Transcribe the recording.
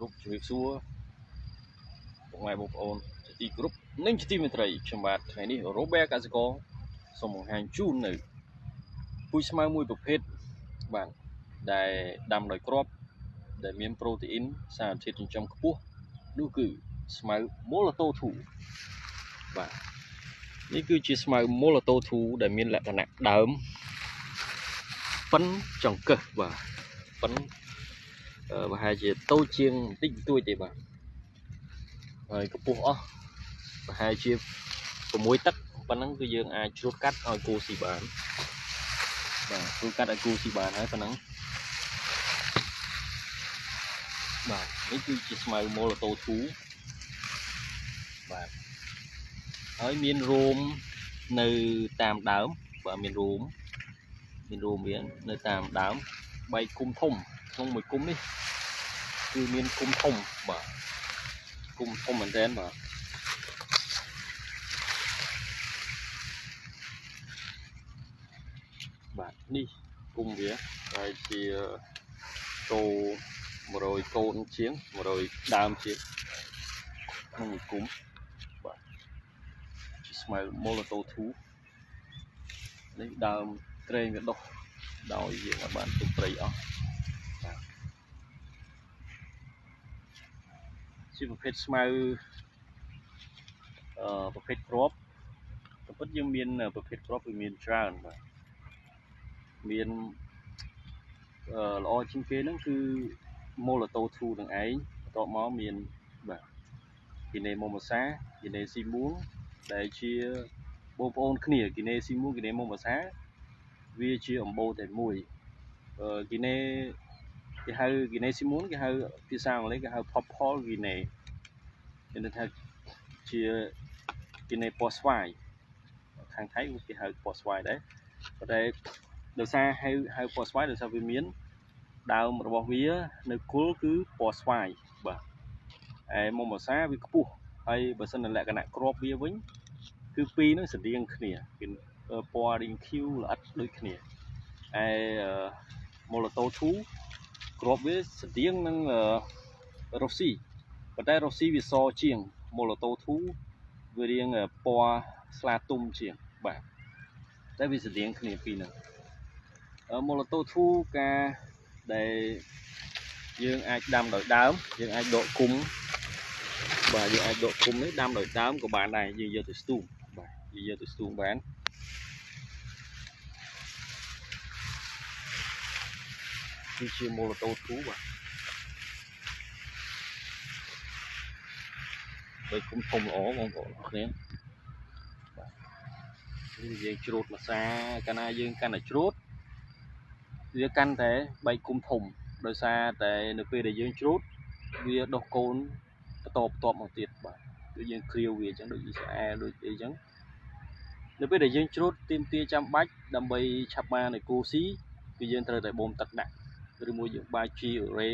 groupជួយសួរបងប្អូនជាទីគ្រប់និងជាទីមេត្រីខ្ញុំបាទថ្ងៃនេះ Robert កសិករសូមបង្ហាញជូននៅពូជស្មៅមួយប្រភេទបាទដែលដាំដោយគ្រាប់ដែលមានប្រូតេអ៊ីនសារធាតុចិញ្ចឹមខ្ពស់នោះគឺស្មៅ Molotov 2 បាទនេះគឺជាស្មៅ Molotov 2 ដែលមានលក្ខណៈដើមប៉ិនចង្កឹះបាទប៉ិនប្រហែលជាតូចជាងបន្តិចបន្តួចទេបាទហើយកម្ពស់អស់ប្រហែលជា6 ទឹកប៉ុណ្ណឹងគឺយើងអាចច្រូតកាត់ឲ្យគោស៊ីបានបាទច្រូតកាត់ឲ្យគោស៊ីបានហើយប៉ុណ្ណឹងបាទនេះគឺជាស្មៅ Molotov 2 បាទហើយមានរោមនៅតាមដើមបាទមានរោមមាននៅតាមដើមបែកគុំធំក្នុងមួយគុំនេះគឺមានគុំធំបាទគុំធំមែនទែនបាទនេះគុំវាហើយជាគោ100កូនជាង100ដើមជាងក្នុងមួយគុំបាទជាស្មៅ Molotov 2 នេះដើមក្រែងវាដុះដោយយើងអាចបានទុកត្រីអស់ជាប្រភេទស្មៅប្រភេទគ្រាប់តែពិតយើងមានប្រភេទគ្រាប់វាមានច្រើនបាទមានល្អជាងគេហ្នឹងគឺ Molotov 2 នឹងឯងបន្ទាប់មកមានបាទគីណេម៉ូម៉ាសាគីណេស៊ីមូងដែលជាបងប្អូនគ្នាគីណេស៊ីមូងគីណេម៉ូម៉ាសាវាជាអំបូរតែមួយគីណេគេហៅគីណេស៊ីមូងគេហៅភាសាអង់គ្លេសគេហៅ Purple Guinea មានន័យថាជាគីណេពណ៌ស្វាយខាងថៃគេហៅពណ៌ស្វាយដែរប៉ុន្តែដោយសារហៅពណ៌ស្វាយដោយសារវាមានដើមរបស់វានៅគល់គឺពណ៌ស្វាយបាទឯម៉ូម៉ាសាវាខ្ពស់ហើយបើសិនលក្ខណៈគ្រាប់វាវិញគឺពីរហ្នឹងស្រដៀងគ្នាគឺពណ៌រីងខៀវល្អិតដូចគ្នាឯMolotov 2 គ្រាប់វាស្រដៀងនឹងរ៉ូស៊ីប៉ុន្តែរ៉ូស៊ីវាសជាងMolotov 2 វារាងពណ៌ស្លាទុំជាងបាទតែវាស្រដៀងគ្នាពីរហ្នឹងMolotov 2 ការដែលយើងអាចដាំដោយដើមយើងអាចដកគុំបាទយើងអាចដកគុំនេះដាំដោយដើមក៏បានដែរយើងយកទៅស្ទូងបាទយើងយកទៅស្ទូងបានគឺជា Molotov 2 បាទដោយគុំធំល្អបងប្អូនអរគ្នាបាទយើងច្រូតម្សាកាលណាយើងកាន់តែច្រូតវាកាន់តែបែកគុំធំដោយសារតែនៅពេលដែលយើងច្រូតវាដុះកូនបន្តមកទៀតបាទគឺយើងគ្រាវវាអញ្ចឹងដូចស្អែដូចអីអញ្ចឹងនៅពេលដែលយើងច្រូតទាមទារចាំបាច់ដើម្បីឆាប់បានឲ្យគោស៊ីគឺយើងត្រូវតែបូមទឹកដាក់ឬមួយយើងបាជីអេរ៉េ